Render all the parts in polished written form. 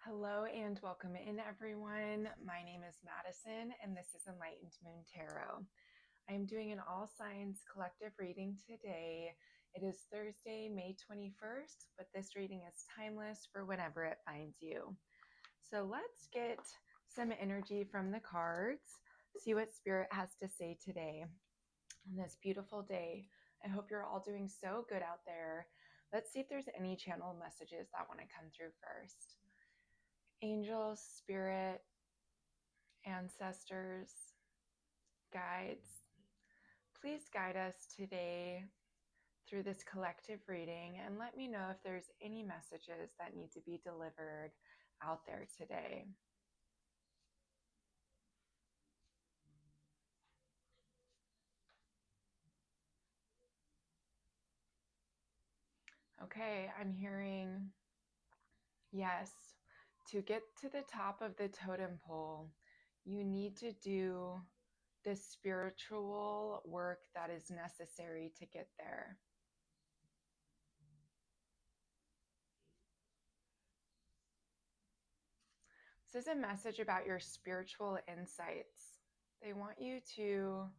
Hello and welcome in, everyone. My name is Madison, and this is Enlightened Moon Tarot. I am doing an all signs collective reading today. It is Thursday, May 21st, but this reading is timeless for whenever it finds you. So let's get some energy from the cards, see what Spirit has to say today on this beautiful day. I hope you're all doing so good out there. Let's see if there's any channel messages that want to come through first. Angels, spirit, ancestors, guides, please guide us today through this collective reading and let me know if there's any messages that need to be delivered out there today. Okay, I'm hearing yes. To get to the top of the totem pole, you need to do the spiritual work that is necessary to get there. This is a message about your spiritual insights. They want you to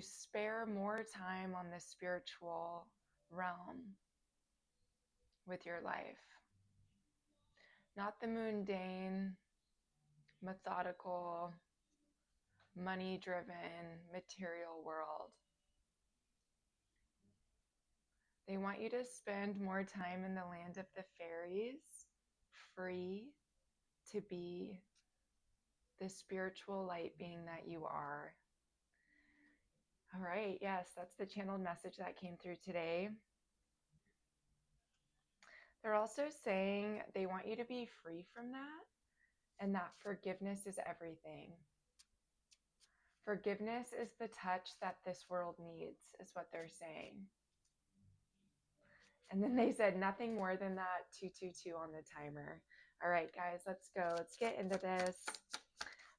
spare more time on the spiritual realm with your life. Not the mundane, methodical, money-driven, material world. They want you to spend more time in the land of the fairies, free to be the spiritual light being that you are. All right, yes, that's the channeled message that came through today. They're also saying they want you to be free from that and that forgiveness is everything. Forgiveness is the touch that this world needs, is what they're saying. And then they said nothing more than that, 222 on the timer. All right, guys, let's go. Let's get into this.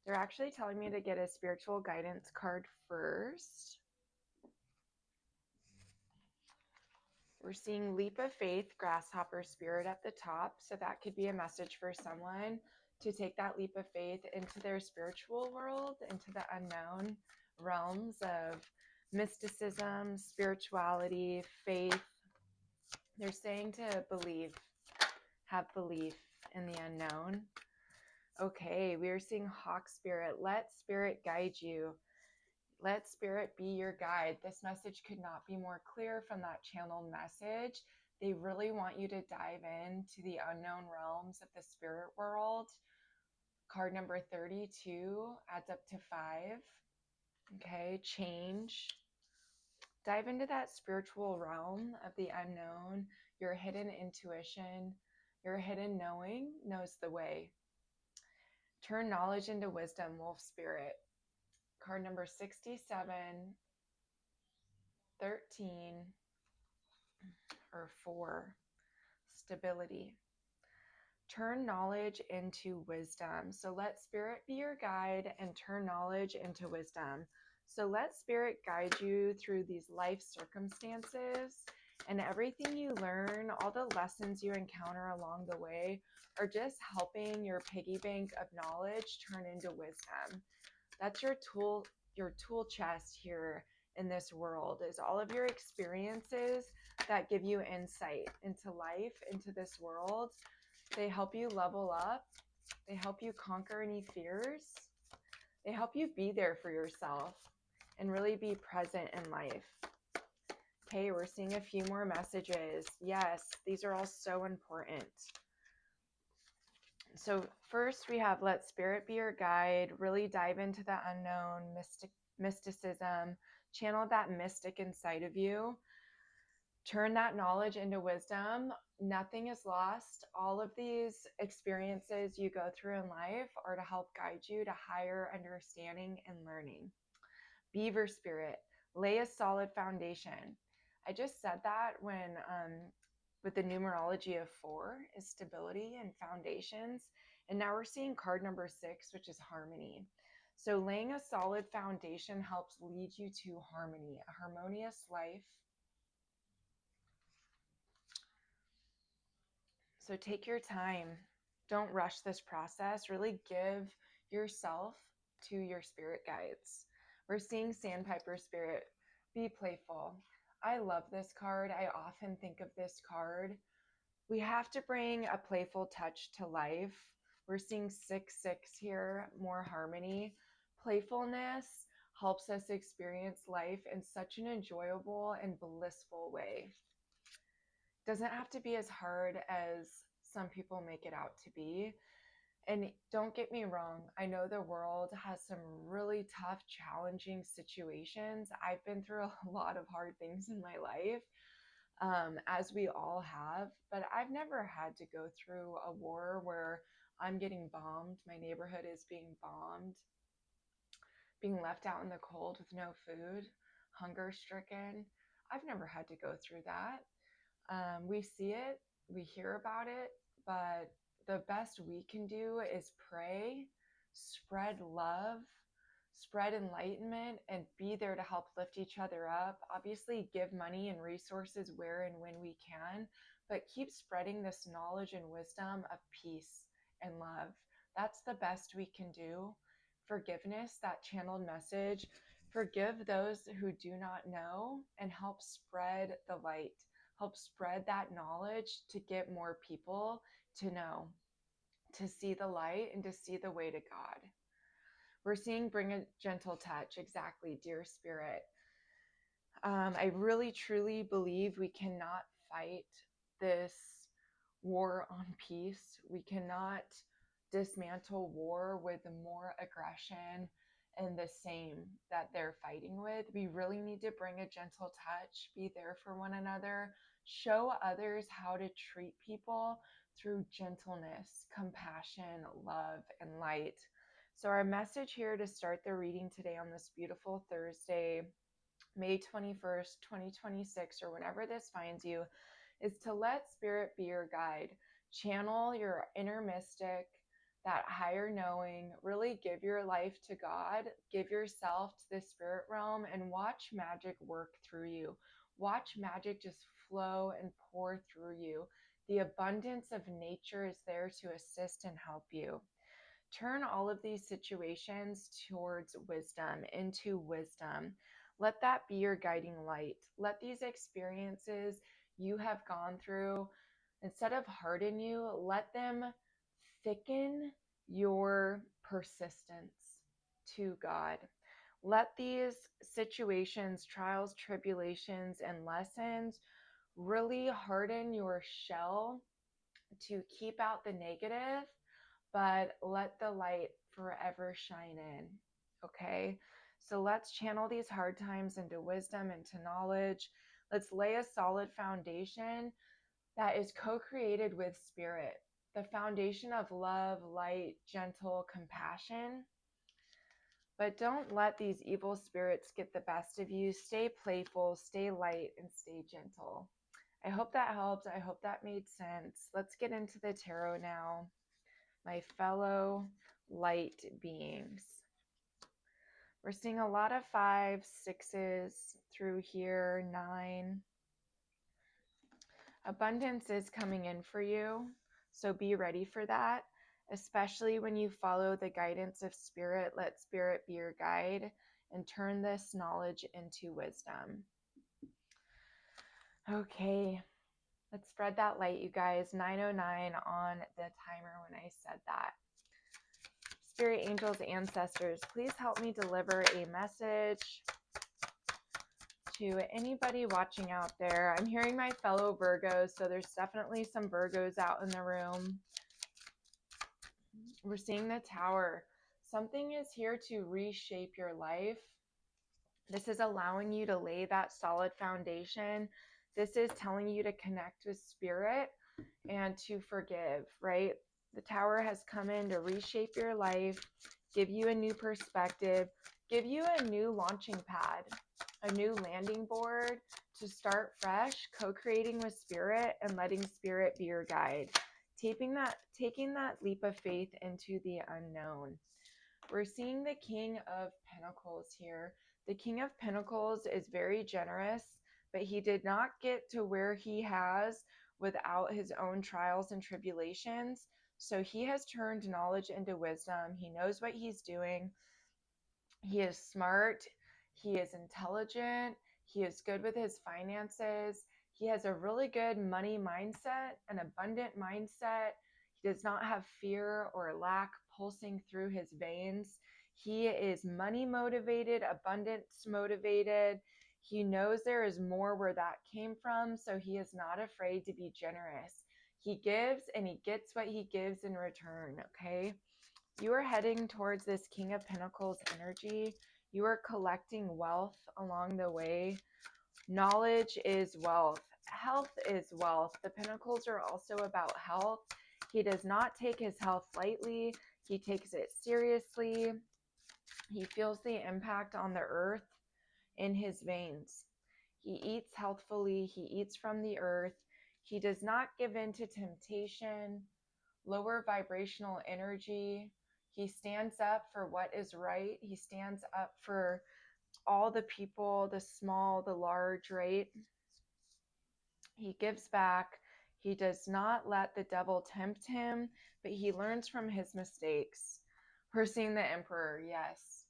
They're actually telling me to get a spiritual guidance card first. We're seeing leap of faith, grasshopper spirit at the top. So that could be a message for someone to take that leap of faith into their spiritual world, into the unknown realms of mysticism, spirituality, faith. They're saying to believe, have belief in the unknown. Okay, we are seeing hawk spirit. Let spirit guide you. Let spirit be your guide. This message could not be more clear from that channeled message. They really want you to dive into the unknown realms of the spirit world. Card number 32 adds up to 5. Okay, change. Dive into that spiritual realm of the unknown. Your hidden intuition, your hidden knowing knows the way. Turn knowledge into wisdom, wolf spirit. Card number 67, 13, or 4, stability. Turn knowledge into wisdom. So let spirit be your guide and turn knowledge into wisdom. So let spirit guide you through these life circumstances, and everything you learn, all the lessons you encounter along the way are just helping your piggy bank of knowledge turn into wisdom. That's your tool chest here in this world, is all of your experiences that give you insight into life, into this world. They help you level up. They help you conquer any fears. They help you be there for yourself and really be present in life. Okay, we're seeing a few more messages. Yes, these are all so important. So first we have let spirit be your guide. Really dive into the unknown, mysticism. Channel that mystic inside of you. Turn that knowledge into wisdom. Nothing is lost. All of these experiences you go through in life are to help guide you to higher understanding and learning. Beaver spirit, lay a solid foundation. I just said that when with the numerology of 4 is stability and foundations. And now we're seeing card number 6, which is harmony. So laying a solid foundation helps lead you to harmony, a harmonious life. So take your time. Don't rush this process. Really give yourself to your spirit guides. We're seeing Sandpiper Spirit. Be playful. I love this card. I often think of this card. We have to bring a playful touch to life. We're seeing 6-6 here, more harmony. Playfulness helps us experience life in such an enjoyable and blissful way. Doesn't have to be as hard as some people make it out to be. And don't get me wrong, I know the world has some really tough, challenging situations. I've been through a lot of hard things in my life, as we all have, but I've never had to go through a war where I'm getting bombed, my neighborhood is being bombed, being left out in the cold with no food, hunger stricken. I've never had to go through that. We see it, we hear about it, but the best we can do is pray, spread love, spread enlightenment, and be there to help lift each other up. Obviously, give money and resources where and when we can, but keep spreading this knowledge and wisdom of peace and love. That's the best we can do. Forgiveness, that channeled message. Forgive those who do not know and help spread the light. Help spread that knowledge to get more people to know, to see the light and to see the way to God. We're seeing bring a gentle touch. Exactly, dear spirit. I really, truly believe we cannot fight this war on peace. We cannot dismantle war with more aggression and the same that they're fighting with. We really need to bring a gentle touch, be there for one another, show others how to treat people through gentleness, compassion, love, and light. So our message here to start the reading today on this beautiful Thursday, May 21st, 2026, or whenever this finds you, is to let spirit be your guide. Channel your inner mystic, that higher knowing. Really give your life to God. Give yourself to the spirit realm and watch magic work through you. Watch magic just flow and pour through you. The abundance of nature is there to assist and help you. Turn all of these situations towards wisdom, into wisdom. Let that be your guiding light. Let these experiences you have gone through, instead of harden you, let them thicken your persistence to God. Let these situations, trials, tribulations, and lessons really harden your shell to keep out the negative, but let the light forever shine in. Okay? So let's channel these hard times into wisdom, into knowledge. Let's lay a solid foundation that is co-created with spirit. The foundation of love, light, gentle, compassion. But don't let these evil spirits get the best of you. Stay playful, stay light, and stay gentle. I hope that helped. I hope that made sense. Let's get into the tarot now, my fellow light beings. We're seeing a lot of 5s, 6s through here, 9. Abundance is coming in for you, so be ready for that, especially when you follow the guidance of spirit. Let spirit be your guide and turn this knowledge into wisdom. Okay, let's spread that light, you guys. 9:09 on the timer when I said that. Spirit angels, ancestors, please help me deliver a message to anybody watching out there. I'm hearing my fellow Virgos, so there's definitely some Virgos out in the room. We're seeing the Tower. Something is here to reshape your life. This is allowing you to lay that solid foundation. This is telling you to connect with spirit and to forgive, right? The Tower has come in to reshape your life, give you a new perspective, give you a new launching pad, a new landing board to start fresh, co-creating with spirit and letting spirit be your guide. Taking that leap of faith into the unknown. We're seeing the King of Pentacles here. The King of Pentacles is very generous, but he did not get to where he has without his own trials and tribulations. So he has turned knowledge into wisdom. He knows what he's doing. He is smart. He is intelligent. He is good with his finances. He has a really good money mindset, an abundant mindset. He does not have fear or lack pulsing through his veins. He is money motivated, abundance motivated. He knows there is more where that came from, so he is not afraid to be generous. He gives and he gets what he gives in return, okay? You are heading towards this King of Pentacles energy. You are collecting wealth along the way. Knowledge is wealth. Health is wealth. The Pentacles are also about health. He does not take his health lightly. He takes it seriously. He feels the impact on the earth in his veins. He eats healthfully. He eats from the earth. He does not give in to temptation, lower vibrational energy. He stands up for what is right. He stands up for all the people, the small, the large, right? He gives back. He does not let the devil tempt him, but he learns from his mistakes. We're seeing the Emperor, yes.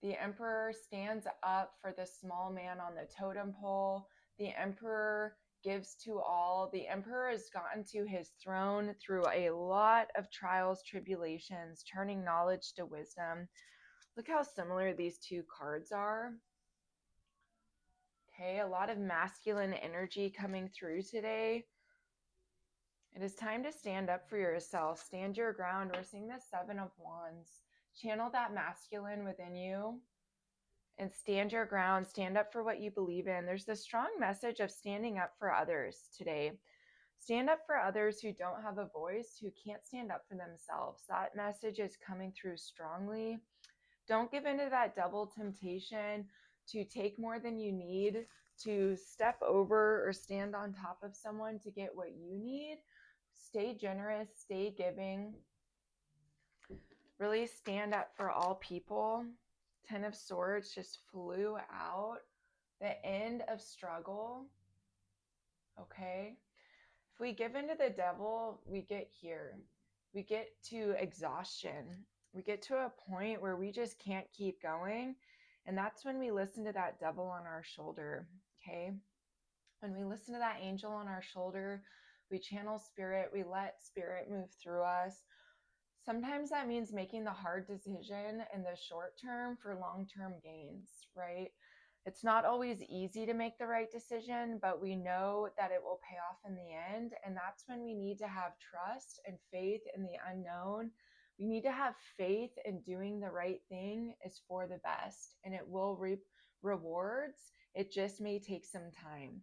The Emperor stands up for the small man on the totem pole. The Emperor gives to all. The Emperor has gotten to his throne through a lot of trials, tribulations, turning knowledge to wisdom. Look how similar these two cards are. Okay, a lot of masculine energy coming through today. It is time to stand up for yourself. Stand your ground. We're seeing the Seven of Wands. Channel that masculine within you and stand your ground. Stand up for what you believe in. There's this strong message of standing up for others today. Stand up for others who don't have a voice, who can't stand up for themselves. That message is coming through strongly. Don't give into that double temptation to take more than you need, to step over or stand on top of someone to get what you need. Stay generous, stay giving. Really stand up for all people. Ten of Swords just flew out. The end of struggle. Okay. If we give into the devil, we get here. We get to exhaustion. We get to a point where we just can't keep going. And that's when we listen to that devil on our shoulder. Okay. When we listen to that angel on our shoulder, we channel spirit. We let spirit move through us. Sometimes that means making the hard decision in the short term for long-term gains, right? It's not always easy to make the right decision, but we know that it will pay off in the end. And that's when we need to have trust and faith in the unknown. We need to have faith in doing the right thing is for the best, and it will reap rewards. It just may take some time.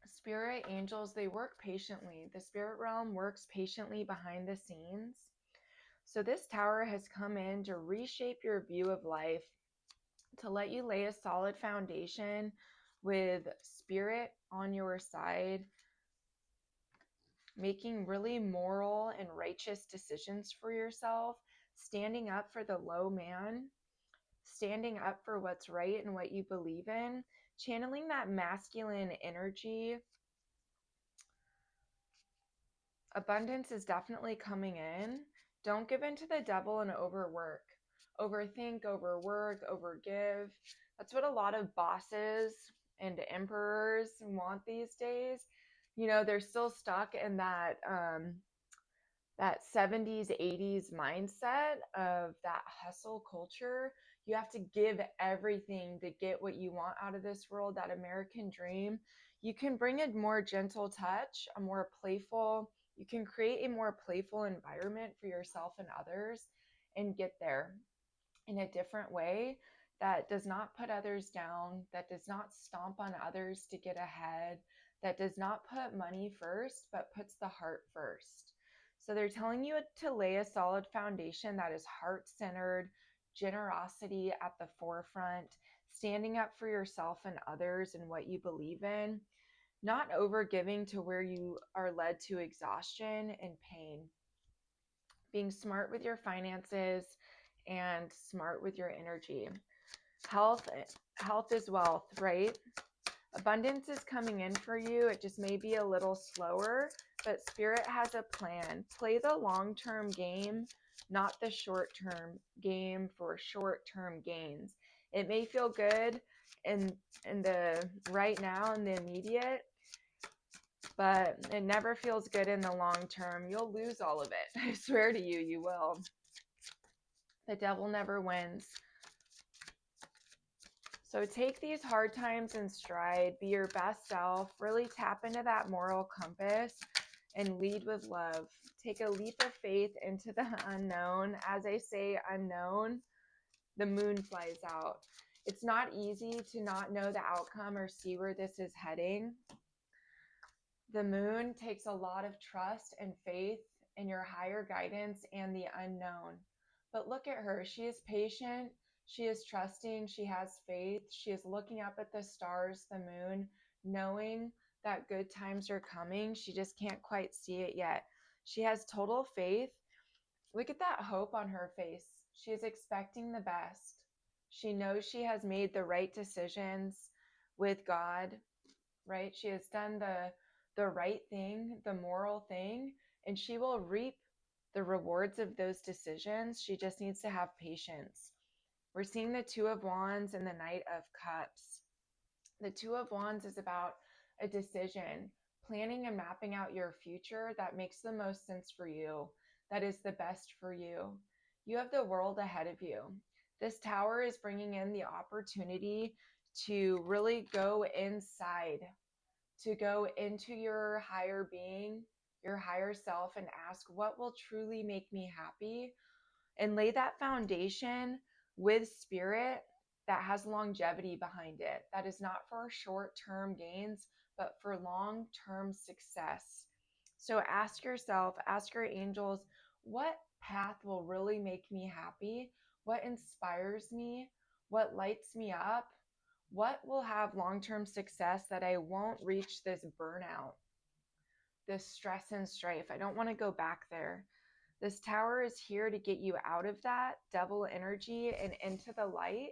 Spirit angels, they work patiently. The spirit realm works patiently behind the scenes. So this tower has come in to reshape your view of life, to let you lay a solid foundation with spirit on your side, making really moral and righteous decisions for yourself, standing up for the low man, standing up for what's right and what you believe in, channeling that masculine energy. Abundance is definitely coming in. Don't give in to the devil and overwork. Overthink, overwork, overgive. That's what a lot of bosses and emperors want these days. You know, they're still stuck in that 70s, 80s mindset of that hustle culture. You have to give everything to get what you want out of this world, that American dream. You can bring a more gentle touch, a more playful, you can create a more playful environment for yourself and others and get there in a different way that does not put others down, that does not stomp on others to get ahead, that does not put money first, but puts the heart first. So they're telling you to lay a solid foundation that is heart-centered, generosity at the forefront, standing up for yourself and others and what you believe in, not overgiving to where you are led to exhaustion and pain. Being smart with your finances and smart with your energy. Health is wealth, right? Abundance is coming in for you. It just may be a little slower, but Spirit has a plan. Play the long-term game, not the short-term game for short-term gains. It may feel good in the right now, in the immediate, but it never feels good in the long term. You'll lose all of it. I swear to you, you will. The devil never wins. So take these hard times in stride, be your best self, really tap into that moral compass and lead with love. Take a leap of faith into the unknown. As I say unknown, the moon flies out. It's not easy to not know the outcome or see where this is heading. The moon takes a lot of trust and faith in your higher guidance and the unknown. But look at her. She is patient. She is trusting. She has faith. She is looking up at the stars, the moon, knowing that good times are coming. She just can't quite see it yet. She has total faith. Look at that hope on her face. She is expecting the best. She knows she has made the right decisions with God, right? She has done the right thing, the moral thing, and she will reap the rewards of those decisions. She just needs to have patience. We're seeing the Two of Wands and the Knight of Cups. The Two of Wands is about a decision, planning and mapping out your future that makes the most sense for you, that is the best for you. You have the world ahead of you. This tower is bringing in the opportunity to really go inside, to go into your higher being, your higher self, and ask what will truly make me happy, and lay that foundation with Spirit that has longevity behind it. That is not for short-term gains, but for long-term success. So ask yourself, ask your angels, what path will really make me happy? What inspires me? What lights me up? What will have long-term success that I won't reach this burnout, this stress and strife? I don't want to go back there. This tower is here to get you out of that devil energy and into the light.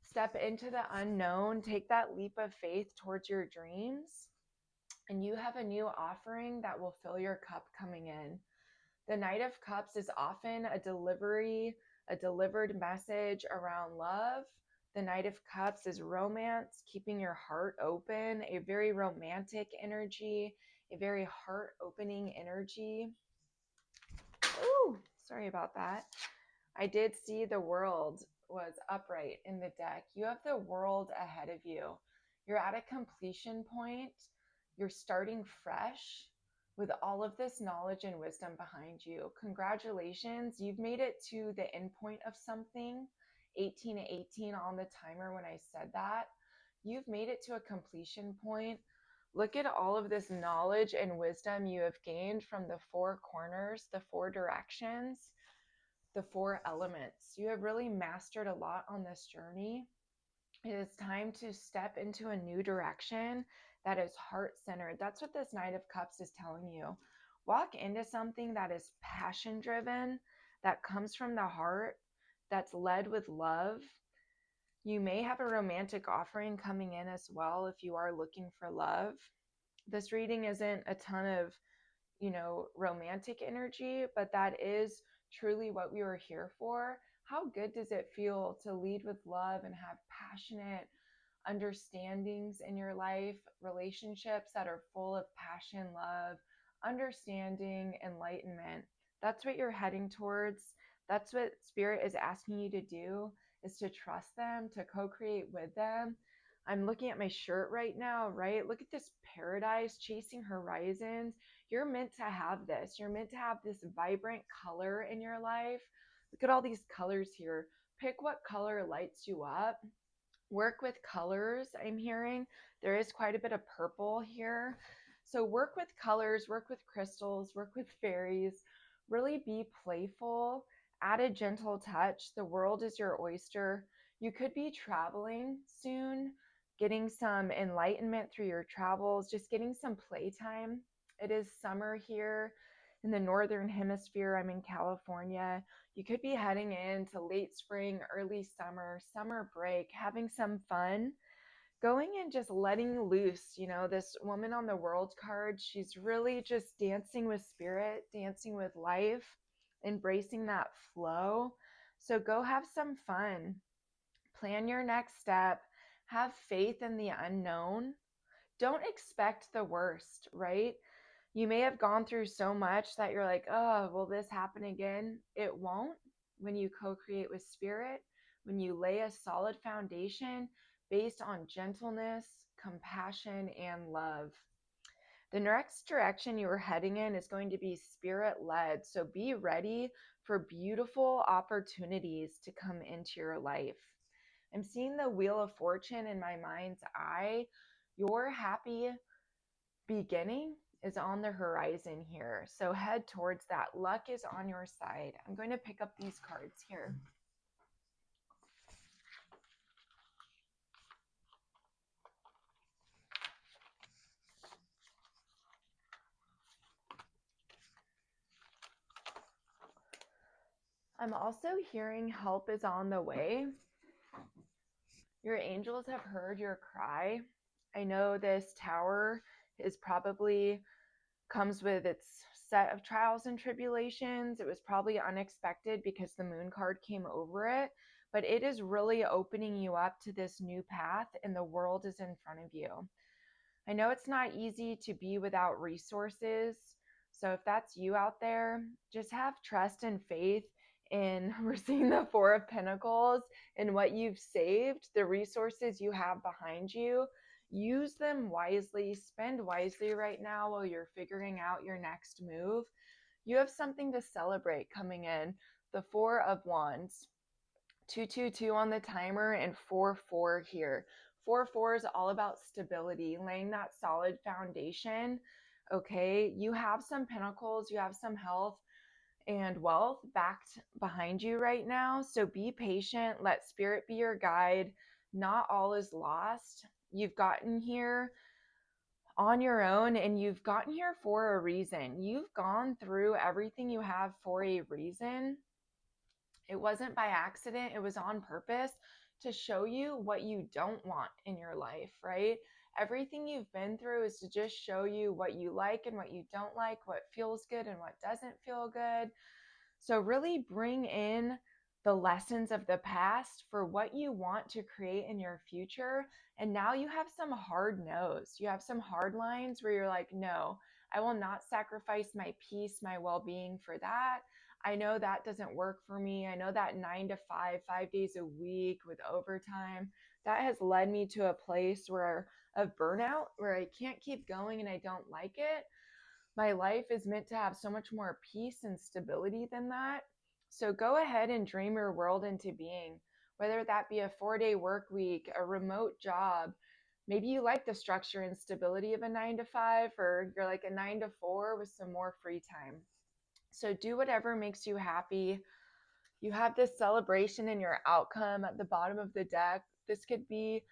Step into the unknown. Take that leap of faith towards your dreams. And you have a new offering that will fill your cup coming in. The Knight of Cups is often a delivered message around love. The Knight of Cups is romance, keeping your heart open, a very romantic energy, a very heart-opening energy. Ooh, sorry about that. I did see the world was upright in the deck. You have the world ahead of you. You're at a completion point. You're starting fresh with all of this knowledge and wisdom behind you. Congratulations. You've made it to the end point of something. 18 on the timer when I said that. You've made it to a completion point. Look at all of this knowledge and wisdom you have gained from the four corners, the four directions, the four elements. You have really mastered a lot on this journey. It is time to step into a new direction that is heart-centered. That's what this Knight of Cups is telling you. Walk into something that is passion-driven, that comes from the heart, that's led with love. You may have a romantic offering coming in as well if you are looking for love. This reading isn't a ton of, romantic energy, but that is truly what we were here for. How good does it feel to lead with love and have passionate understandings in your life, relationships that are full of passion, love, understanding, enlightenment? That's what you're heading towards. That's what Spirit is asking you to do, is to trust them, to co-create with them. I'm looking at my shirt right now, right? Look at this paradise, chasing horizons. You're meant to have this. You're meant to have this vibrant color in your life. Look at all these colors here. Pick what color lights you up. Work with colors, I'm hearing. There is quite a bit of purple here. So work with colors, work with crystals, work with fairies. Really be playful. Add a gentle touch. The world is your oyster. You could be traveling soon, getting some enlightenment through your travels, just getting some playtime. It is summer here in the Northern Hemisphere. I'm in California. You could be heading into late spring, early summer, summer break, having some fun. going and just letting loose. This woman on the world card, she's really just dancing with spirit, dancing with life, embracing that flow. So go have some fun, plan your next step, have faith in the unknown. Don't expect the worst, right? You may have gone through so much that you're like, oh, will this happen again? It won't. When you co-create with spirit, when you lay a solid foundation based on gentleness, compassion, and love. The next direction you are heading in is going to be spirit-led. So be ready for beautiful opportunities to come into your life. I'm seeing the Wheel of Fortune in my mind's eye. Your happy beginning is on the horizon here. So head towards that. Luck is on your side. I'm going to pick up these cards here. I'm also hearing help is on the way. Your angels have heard your cry. I know this tower is probably comes with its set of trials and tribulations. It was probably unexpected because the moon card came over it, but it is really opening you up to this new path and the world is in front of you. I know it's not easy to be without resources. So if that's you out there, just have trust and faith in we're seeing the Four of Pentacles and what you've saved, the resources you have behind you. Use them wisely, spend wisely right now while you're figuring out your next move. You have something to celebrate coming in. The Four of Wands. 222 on the timer and 4-4 here. 4-4 is all about stability, laying that solid foundation. Okay, you have some pentacles, you have some health and wealth backed behind you right now. So be patient, let spirit be your guide. Not all is lost. You've gotten here on your own and you've gotten here for a reason. You've gone through everything you have for a reason. It wasn't by accident, it was on purpose to show you what you don't want in your life, right? Everything you've been through is to just show you what you like and what you don't like, what feels good and what doesn't feel good. So really bring in the lessons of the past for what you want to create in your future. And now you have some hard no's. You have some hard lines where you're like, no, I will not sacrifice my peace, my well-being for that. I know that doesn't work for me. I know that 9 to 5, 5 days a week with overtime, that has led me to a place where of burnout, where I can't keep going and I don't like it. My life is meant to have so much more peace and stability than that. So go ahead and dream your world into being, whether that be a 4-day work week, a remote job. Maybe you like the structure and stability of a 9 to 5, or you're like a 9 to 4 with some more free time. So do whatever makes you happy. You have this celebration in your outcome at the bottom of the deck. This could be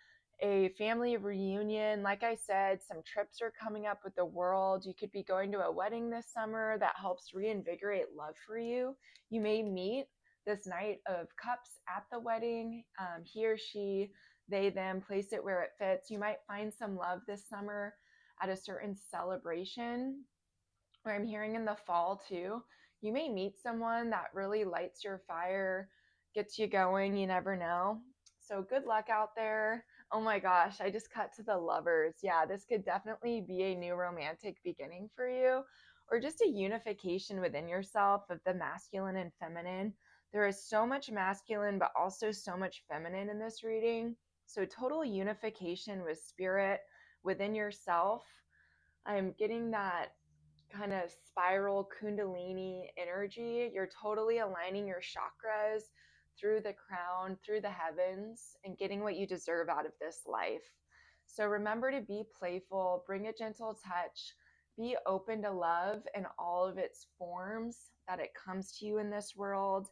a family reunion. Like I said, some trips are coming up with the world. You could be going to a wedding this summer that helps reinvigorate love for you. You may meet this Knight of Cups at the wedding. He or she, they, them, place it where it fits. You might find some love this summer at a certain celebration. Or I'm hearing in the fall too, you may meet someone that really lights your fire, gets you going. You never know. So good luck out there. Oh my gosh, I just cut to the Lovers. Yeah, this could definitely be a new romantic beginning for you, or just a unification within yourself of the masculine and feminine. There is so much masculine, but also so much feminine in this reading. So total unification with spirit within yourself. I'm getting that kind of spiral kundalini energy. You're totally aligning your chakras through the crown, through the heavens, and getting what you deserve out of this life. So remember to be playful, bring a gentle touch, be open to love in all of its forms that it comes to you in this world,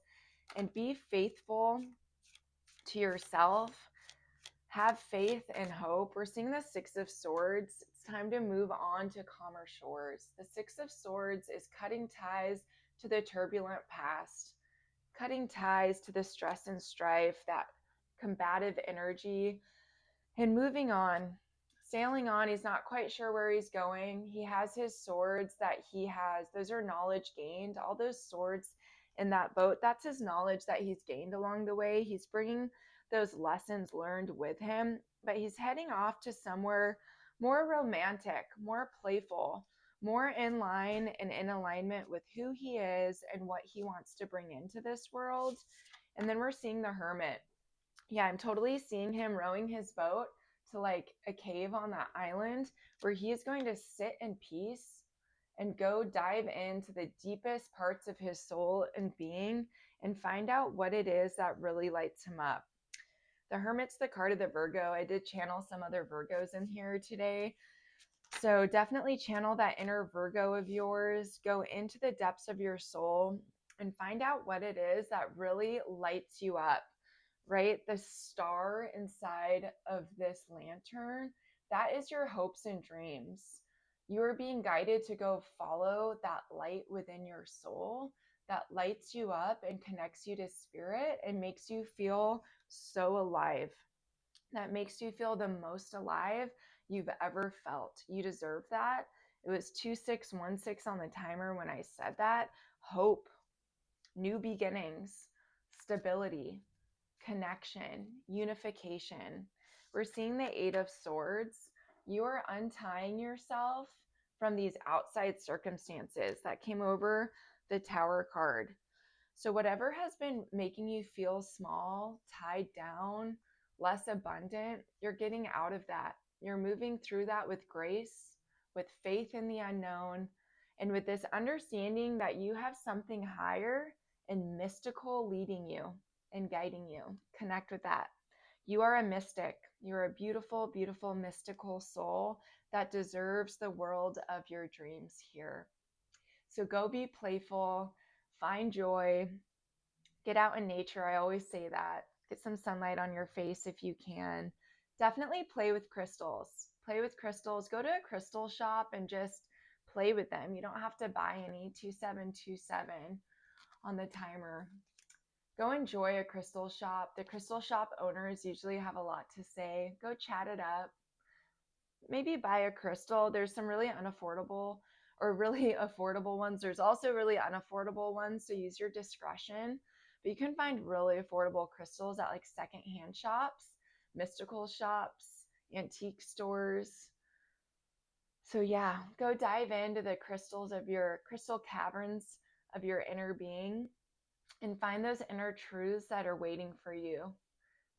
and be faithful to yourself. Have faith and hope. We're seeing the Six of Swords. It's time to move on to calmer shores. The Six of Swords is cutting ties to the turbulent past, cutting ties to the stress and strife, that combative energy. And moving on, sailing on, he's not quite sure where he's going. He has his swords that he has. Those are knowledge gained. All those swords in that boat, that's his knowledge that he's gained along the way. He's bringing those lessons learned with him, but he's heading off to somewhere more romantic, more playful, more in line and in alignment with who he is and what he wants to bring into this world. And then we're seeing the hermit. Yeah, I'm totally seeing him rowing his boat to like a cave on that island where he is going to sit in peace and go dive into the deepest parts of his soul and being and find out what it is that really lights him up. The Hermit's the card of the Virgo. I did channel some other Virgos in here today. So definitely channel that inner Virgo of yours. Go into the depths of your soul and find out what it is that really lights you up, right? The star inside of this lantern, that is your hopes and dreams. You are being guided to go follow that light within your soul that lights you up and connects you to spirit and makes you feel so alive. That makes you feel the most alive you've ever felt. You deserve that. It was 2616 on the timer when I said that. Hope, new beginnings, stability, connection, unification. We're seeing the Eight of Swords. You are untying yourself from these outside circumstances that came over the Tower card. So whatever has been making you feel small, tied down, less abundant, you're getting out of that. You're moving through that with grace, with faith in the unknown, and with this understanding that you have something higher and mystical leading you and guiding you. Connect with that. You are a mystic. You're a beautiful, beautiful, mystical soul that deserves the world of your dreams here. So go be playful, find joy, get out in nature. I always say that. Get some sunlight on your face if you can. Definitely play with crystals. Play with crystals. Go to a crystal shop and just play with them. You don't have to buy any. 2727 on the timer. Go enjoy a crystal shop. The crystal shop owners usually have a lot to say. Go chat it up. Maybe buy a crystal. There's some really unaffordable or really affordable ones. There's also really unaffordable ones, so use your discretion. But you can find really affordable crystals at like secondhand shops, mystical shops, antique stores. So yeah, go dive into the crystals of your crystal caverns of your inner being and find those inner truths that are waiting for you,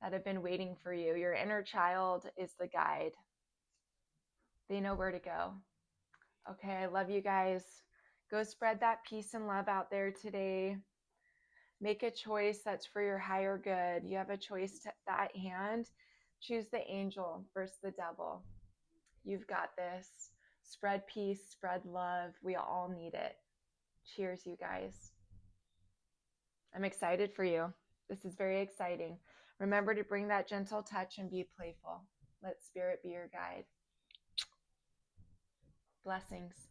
that have been waiting for you. Your inner child is the guide. They know where to go. Okay, I love you guys. Go spread that peace and love out there today. Make a choice that's for your higher good. You have a choice to that hand. Choose the angel versus the devil. You've got this. Spread peace, spread love. We all need it. Cheers, you guys. I'm excited for you. This is very exciting. Remember to bring that gentle touch and be playful. Let spirit be your guide. Blessings.